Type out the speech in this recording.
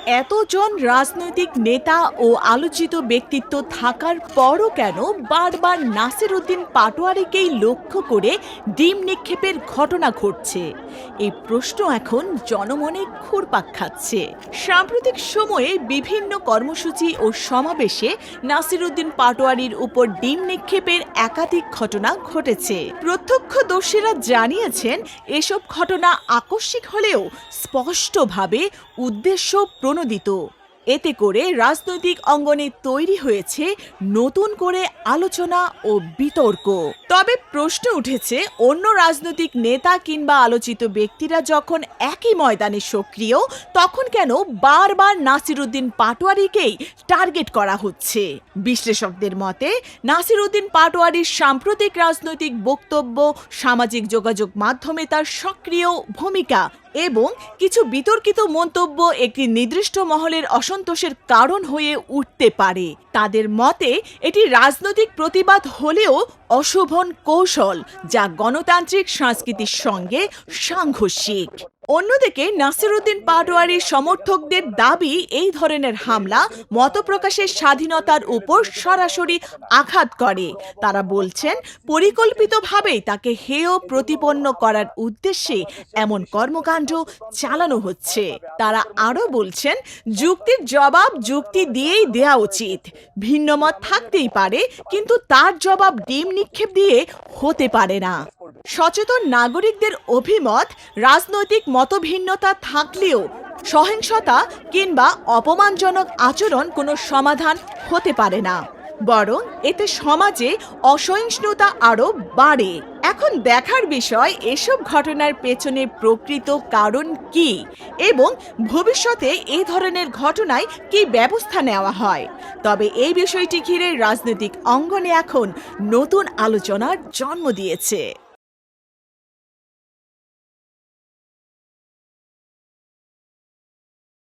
এতজন রাজনৈতিক নেতা ও আলোচিত ব্যক্তিত্ব থাকার পরও কেন বারবার নাসির উদ্দিন পাটোয়ারিকেই লক্ষ্য করে ডিম নিক্ষেপের ঘটনা ঘটছে? এই প্রশ্ন এখন জনমনে ঘুরপাক খাচ্ছে। সাম্প্রতিক সময়ে বিভিন্ন কর্মসূচি ও সমাবেশে নাসির উদ্দিন পাটোয়ারির উপর ডিম নিক্ষেপের একাধিক ঘটনা ঘটেছে। প্রত্যক্ষদর্শীরা জানিয়েছেন, এসব ঘটনা আকস্মিক হলেও স্পষ্টভাবে উদ্দেশ্য প্রণোদিত। এতে করে রাজনৈতিক অঙ্গনে তৈরি হয়েছে নতুন করে আলোচনা ও বিতর্ক। তবে প্রশ্ন উঠেছে, অন্য রাজনৈতিক নেতা কিংবা আলোচিত ব্যক্তিরা যখন একই ময়দানে সক্রিয়, তখন কেন বারবার নাসির উদ্দিন পাটোয়ারিকেই টার্গেট করা হচ্ছে? বিশ্লেষকদের মতে, নাসির উদ্দিন পাটোয়ারির সাম্প্রতিক রাজনৈতিক বক্তব্য, সামাজিক যোগাযোগ মাধ্যমে তার সক্রিয় ভূমিকা এবং কিছু বিতর্কিত মন্তব্য একটি নির্দিষ্ট মহলের অসন্তোষের কারণ হয়ে উঠতে পারে। তাদের মতে, এটি রাজনৈতিক প্রতিবাদ হলেও অশোভন কৌশল, যা গণতান্ত্রিক সংস্কৃতির সঙ্গে সাংঘর্ষিক। অন্যদিকে নাসির উদ্দিন পাটোয়ারির সমর্থকদের দাবি, এই ধরনের হামলা মতপ্রকাশের স্বাধীনতার উপর সরাসরি আঘাত করে। তারা বলছেন, পরিকল্পিতভাবেই তাকে হেয় প্রতিপন্ন করার উদ্দেশ্যে এমন কর্মকাণ্ড চালানো হচ্ছে। তারা আরও বলছেন, যুক্তির জবাব যুক্তি দিয়েই দেয়া উচিত। ভিন্নমত থাকতেই পারে, কিন্তু তার জবাব ডিম নিক্ষেপ দিয়ে হতে পারে না। সচেতন নাগরিকদের অভিমত, রাজনৈতিক মতভিন্নতা থাকলেও সহিংসতা কিংবা অপমানজনক আচরণ কোনো সমাধান হতে পারে না, বরং এতে সমাজে অসহিষ্ণুতা আরও বাড়ে। এখন দেখার বিষয়, এসব ঘটনার পেছনে প্রকৃত কারণ কি এবং ভবিষ্যতে এই ধরনের ঘটনায় কি ব্যবস্থা নেওয়া হয়। তবে এই বিষয়টি ঘিরে রাজনৈতিক অঙ্গনে এখন নতুন আলোচনার জন্ম দিয়েছে।